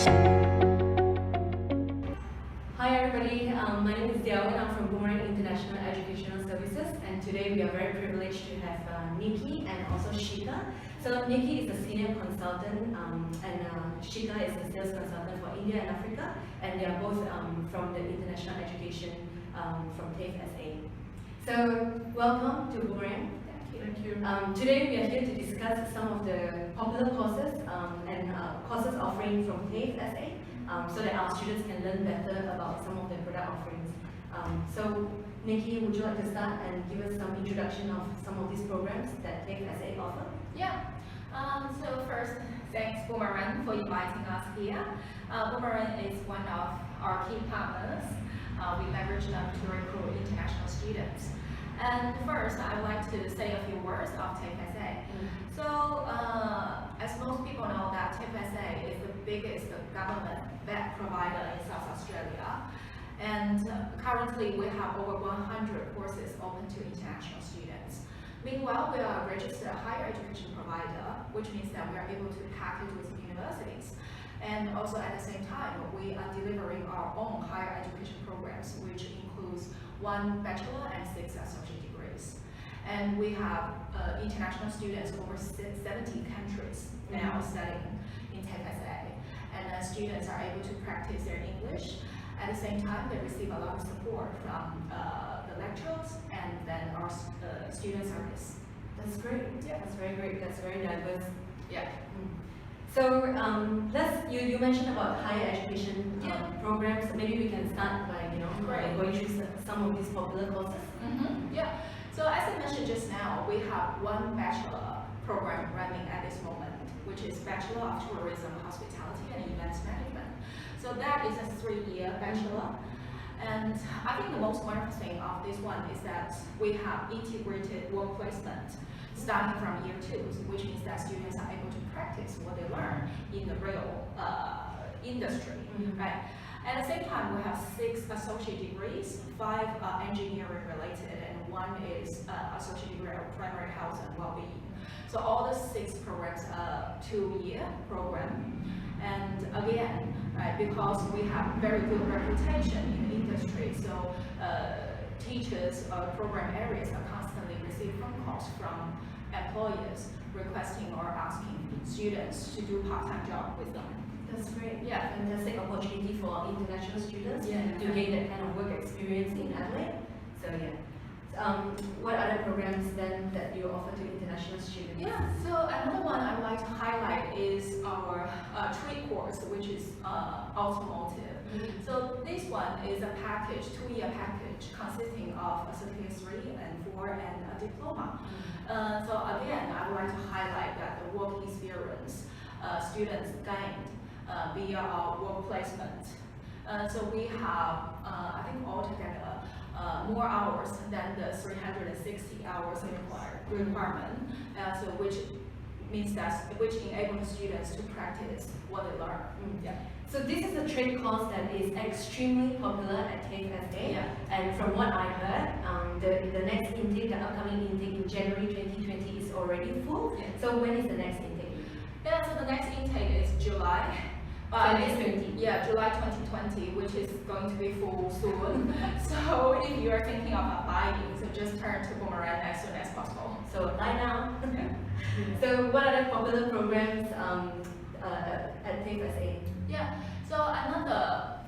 Hi everybody, my name is Diao and I'm from Boomerang International Educational Services, and today we are very privileged to have Nikki and also Shika. So Nikki is a senior consultant and Shika is a sales consultant for India and Africa, and they are both from the international education from Tafe SA. So welcome to Boomerang. Thank you. Today we are here to discuss some of the popular courses and courses offering from Tafe SA. So that our students can learn better about some of the product offerings. So Nikki, would you like to start and give us some introduction of some of these programs that Tafe SA offer? Yeah. So first, thanks Boomerang for inviting us here. Boomerang is one of our key partners. We leverage them to recruit international students. And first, I'd like to say a few words of Tafe SA. So, as most people know, that Tafe SA is the biggest government-backed provider in South Australia. And currently, we have over 100 courses open to international students. Meanwhile, we are a registered higher education provider, which means that we are able to package with universities. And also at the same time, we are delivering our own higher education programs, which includes 1 bachelor and 6 associate degrees. And we have international students over 70 countries now studying in Tafe SA. And students are able to practice their English. At the same time, they receive a lot of support from the lecturers and then our student service. That's great. Yeah. That's very great. That's very diverse. Yeah. So you mentioned about higher education programs. Maybe we can start by going through some of these popular courses. Yeah. So as I mentioned just now, we have 1 bachelor program running at this moment, which is Bachelor of Tourism, Hospitality and Events Management. So that is a 3-year bachelor. And I think the most wonderful thing of this one is that we have integrated work placement starting from year 2, which means that students are able to practice what they learn in the real industry, right? At the same time, we have 6 associate degrees, 5 are engineering related, and 1 is associate degree of primary health and well-being. So all the 6 programs are 2-year program. And again, right, because we have very good reputation in the industry, so teachers or program areas are constantly receiving phone calls from employers requesting or asking students to do part-time job with them. That's great. Yeah. Fantastic opportunity for international students to gain that kind of work experience in Adelaide. So yeah. What other programs then that you offer to international students? Yeah, so another one I would like to highlight is our trade course, which is automotive. So this one is a package, 2-year package, consisting of a certificate 3 and 4 and a diploma. So again, I would like to highlight that the work experience students gained via our work placement. So we have, I think altogether, more hours than the 360 hours requirement, so which means that which enables students to practice what they learn. Yeah. So this is a trade course that is extremely popular at Tafe SA, and from what I heard, the next intake, the upcoming intake in January 2020 is already full. So when is the next intake? Yeah, so the next intake is July. 2020. Yeah, July 2020, which is going to be full soon. So if you are thinking of applying, so just turn to Boomerang as soon as possible. So apply now. So what are the popular programs at Tafe SA? Yeah, so another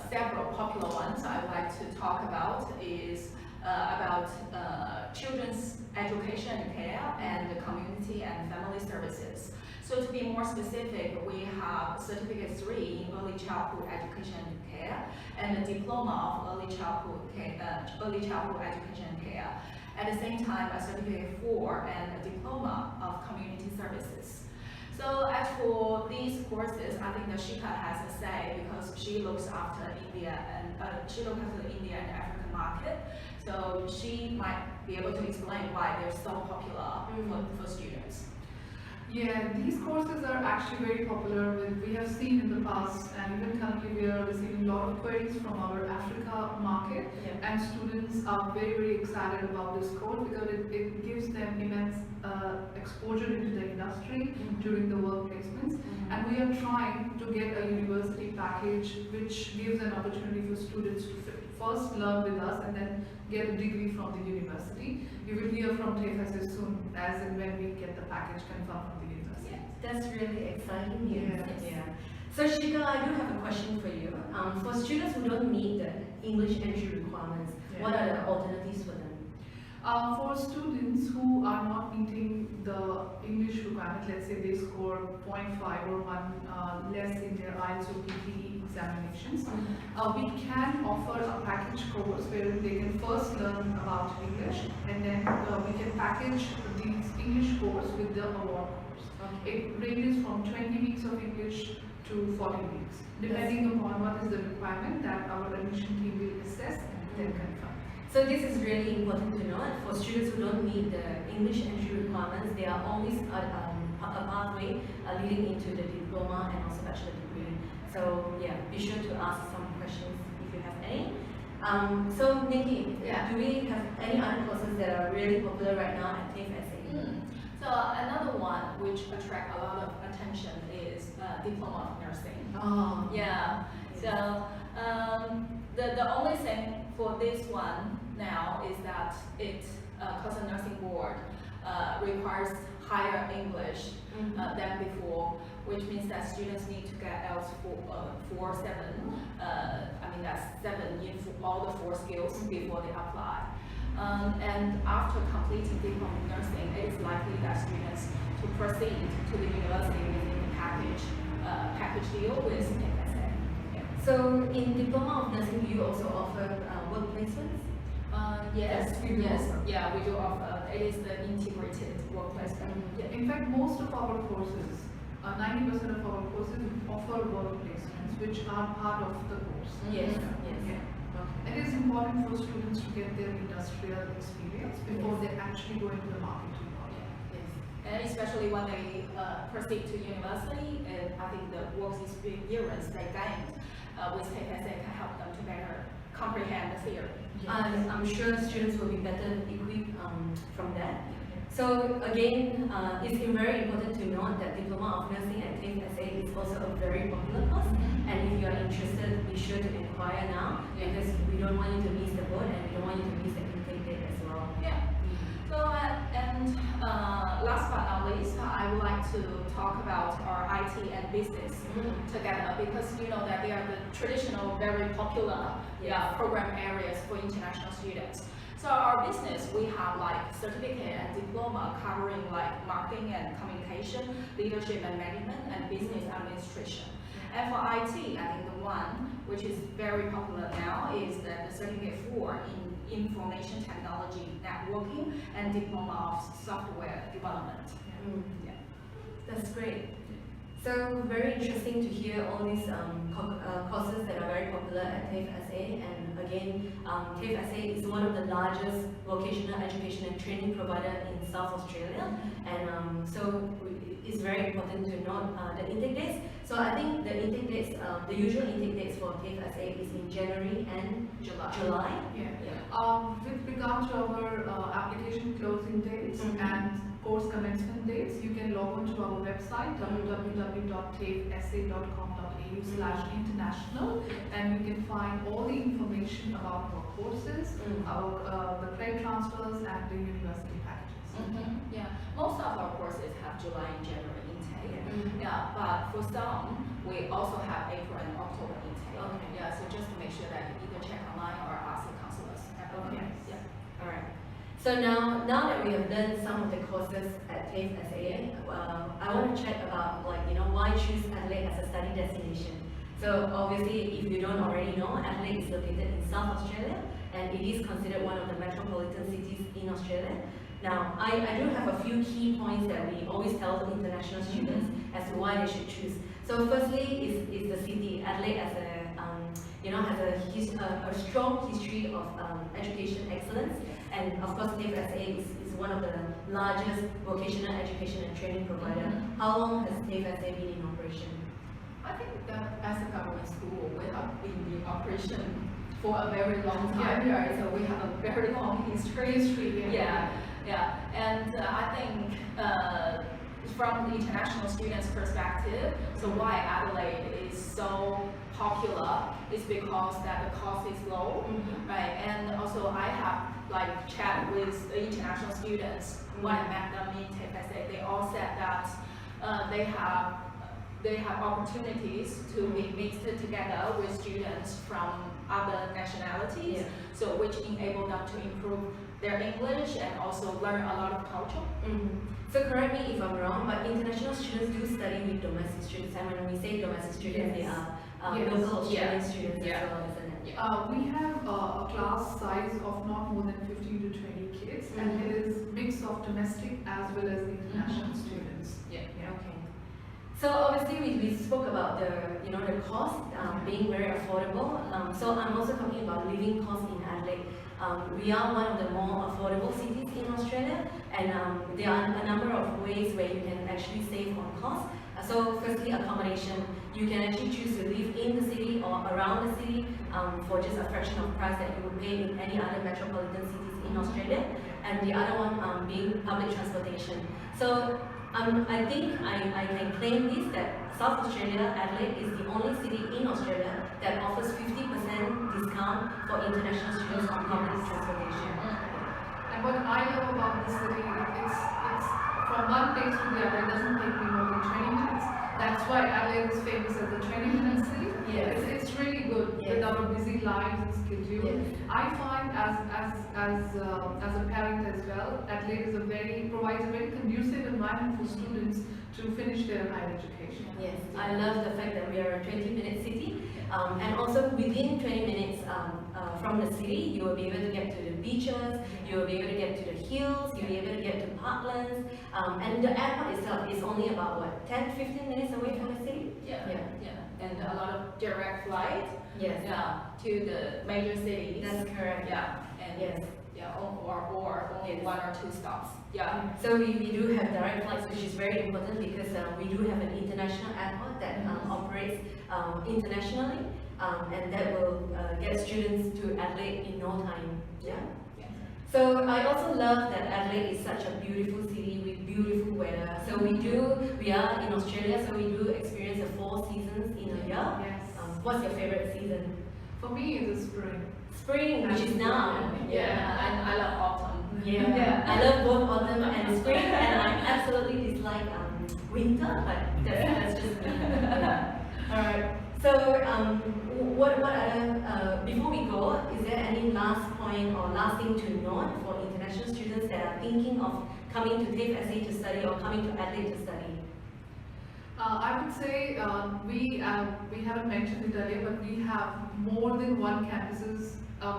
several popular ones I would like to talk about is about children's education and care and community and family services. So to be more specific, we have Certificate 3 in Early Childhood Education and Care and a Diploma of Early Childhood Education and Care. At the same time, a Certificate 4 and a Diploma of Community Services. So as for these courses, I think that Shika has a say because she looks after India and the India and African market. So she might be able to explain why they're so popular for students. Yeah, these courses are actually very popular. We have seen in the past, and even currently we are receiving a lot of queries from our Africa market, and students are very, very excited about this course because it gives them immense exposure into the industry during the work placements. And we are trying to get a university package which gives an opportunity for students to first learn with us and then get a degree from the university. You will hear from Tafe SA soon, as in when we get the package confirmed from the university. That's really exciting news. Yes. Yeah. So Shika, I do have a question for you. For students who don't meet the English entry requirements, what are the alternatives for them? For students who are not meeting the English requirement, let's say they score 0.5 or 1 less in their IELTS or PTE examinations, we can offer a package course where they can first learn about English, and then we can package these English course with the award course. It ranges from 20 weeks of English to 40 weeks, depending upon what is the requirement that our admission team will assess and then confirm. So this is really important to note. For students who don't meet the English entry requirements, there are always a pathway leading into the diploma and also bachelor degree. So yeah, be sure to ask some questions if you have any. So Nikki, do we have any other courses that are really popular right now at Tafe SA? So another one which attracts a lot of attention is Diploma of Nursing. Oh. Yeah. So the only thing for this one now is that because the nursing board requires higher English than before, which means that students need to get IELTS 4.7. I mean that's 7 in all the 4 skills before they apply. And after completing Diploma of Nursing, it is likely that students to proceed to the university within the package deal with Tafe SA. So in Diploma of Nursing, you also offer work placements? Yes, we do offer. Yeah, we do offer. It is the integrated work placement. In fact, most of our courses, 90% of our courses offer work placements, which are part of the course. Yes. It is important for students to get their industrial experience before they actually go into the market to work. And especially when they proceed to university, I think the work experience they gained with Tafe SA can help them to better comprehend the theory. I'm sure students will be better equipped from that. So again, it's very important to note that Diploma of Nursing at Tafe SA is also a very popular course. And if you are interested, be sure to inquire now, because we don't want you to miss the boat and we don't want you to miss the intake date as well. Yeah. So last but not least, I would like to talk about our IT and business together, because you know that they are the traditional, very popular program areas for international students. So our business, we have like certificate and diploma covering like marketing and communication, leadership and management, and business administration. And for IT, I think the one which is very popular now is the certificate for in information technology networking and diploma of software development. That's great. So very interesting to hear all these courses that are very popular at Tafe SA. And again, Tafe SA is one of the largest vocational education and training provider in South Australia. And so it's very important to note the intake dates. So I think the intake dates, the usual intake dates for Tafe SA is in January and July. With regard to our application closing dates and course commencement dates, you can log on to our website www.tafesa.com.au/international, and you can find all the information about our courses, the credit transfers, and the university packages. Yeah, most of our courses have July and January intake. But for some, we also have April and October intake. So just to make sure that you either check online or ask the counselors. All right. So now that we have done some of the courses at Tafe SA, I want to chat about why choose Adelaide as a study destination. So obviously, if you don't already know, Adelaide is located in South Australia, and it is considered one of the metropolitan cities in Australia. Now, I do have a few key points that we always tell the international students as to why they should choose. So firstly is the city. Adelaide as a has a strong history of education excellence, and of course Tafe SA is one of the largest vocational education and training provider. How long has Tafe SA been in operation? I think that as a government school, we have been in operation for a very long time. So we have a very long history. And I think from the international students' perspective, so why Adelaide is so popular is because that the cost is low, right? And also I have like chat with the international students when I met them in Tafe SA. They all said that they have opportunities to be mixed together with students from other nationalities, so which enable them to improve their English and also learn a lot of culture. So correct me if I'm wrong, but international students do study with domestic students, and when we say domestic students, they are local Australian students as well, isn't it? We have a class size of not more than 15 to 20 kids, and it is mix of domestic as well as international students. Okay. So obviously we spoke about the the cost being very affordable. So I'm also talking about living costs in Adelaide. We are one of the more affordable cities in Australia, and there are a number of ways where you can actually save on costs. So firstly, accommodation. You can actually choose to live in the city or around the city for just a fraction of price that you would pay in any other metropolitan cities in Australia. And the other one being public transportation. So I think I can claim this, that South Australia, Adelaide, is the only city in Australia that offers 50% discount for international students on public transportation. And what I love about this city, it's from one place to the other, it doesn't take me more than 20 minutes. That's why Adelaide is famous as the 20-minute city. It's really good with our busy lives and schedule. I find as a parent as well, Adelaide provides a very conducive environment for students to finish their higher education. Yes, I love the fact that we are a 20-minute city, and also within 20 minutes from the city, you will be able to get to the beaches, you will be able to get to the hills, you'll be able to get to parklands, and the airport itself is only about what, 10-15 minutes away from the city? And a lot of direct flight to the major cities. That's correct. And or only one or two stops. So we do have direct flights, which is very important because we do have an international airport that operates internationally, and that will get students to Adelaide in no time. So I also love that Adelaide is such a beautiful city with beautiful weather. So we are in Australia, so we do experience the 4 seasons in a year. What's your favorite season? For me, it is spring. Spring, which is now. And I love autumn. I love both autumn and spring, and I absolutely dislike winter, but that's just me. Alright, so what other, before we go, is there any last point or last thing to note for international students that are thinking of coming to Tafe SA to study or coming to Adelaide to study? I would say we haven't mentioned it earlier, but we have more than one campuses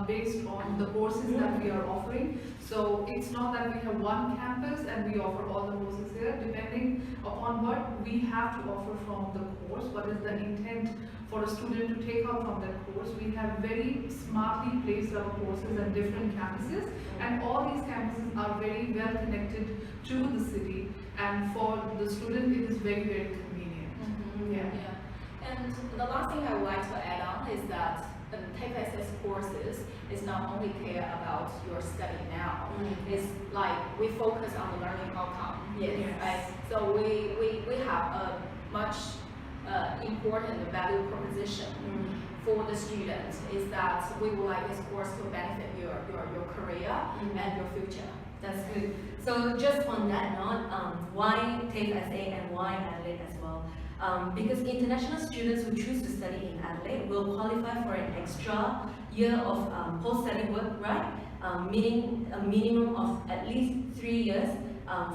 based on the courses that we are offering. So it's not that we have one campus and we offer all the courses here. Depending upon what we have to offer from the course, what is the intent for a student to take out from that course, we have very smartly placed our courses at different campuses, and all these campuses are very well connected to the city, and for the student it is very, very convenient. And the last thing I would like to add on is that Tafe SA's courses is not only care about your study now. It's like we focus on the learning outcome. Right? So we have a much important value proposition for the students is that we would like this course to benefit your career and your future. That's good. So just on that note, why Tafe SA and why Adelaide as well? Because international students who choose to study in Adelaide will qualify for an extra year of post-study work, right? Meaning a minimum of at least 3 years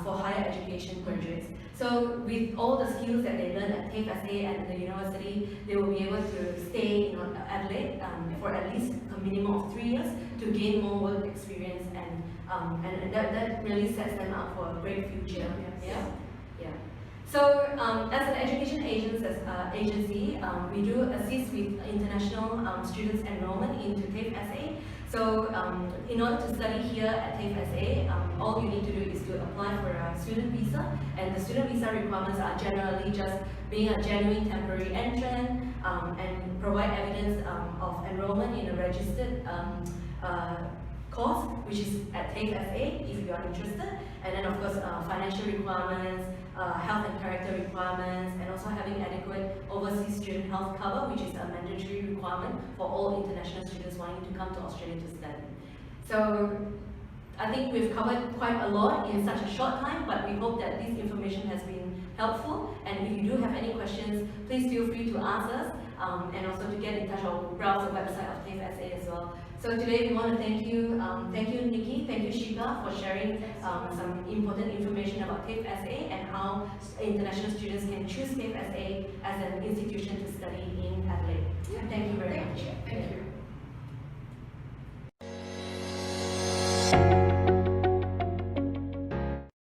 for higher education graduates. So with all the skills that they learn at Tafe SA and the university, they will be able to stay in Adelaide for at least a minimum of 3 years to gain more work experience, and that really sets them up for a great future. So as an education agency, we do assist with international students' enrollment into Tafe SA. So in order to study here at Tafe SA, all you need to do is to apply for a student visa, and the student visa requirements are generally just being a genuine temporary entrant and provide evidence of enrollment in a registered course, which is at Tafe SA if you are interested, and then of course financial requirements, health and character requirements, and also having adequate overseas student health cover, which is a mandatory requirement for all international students wanting to come to Australia to study. So I think we've covered quite a lot in such a short time, but we hope that this information has been helpful. And if you do have any questions, please feel free to ask us, and also to get in touch or browse the website of Tafe SA as well. So today we want to thank you Nikki, thank you Shika for sharing some important information about Tafe SA and how international students can choose Tafe SA as an institution to study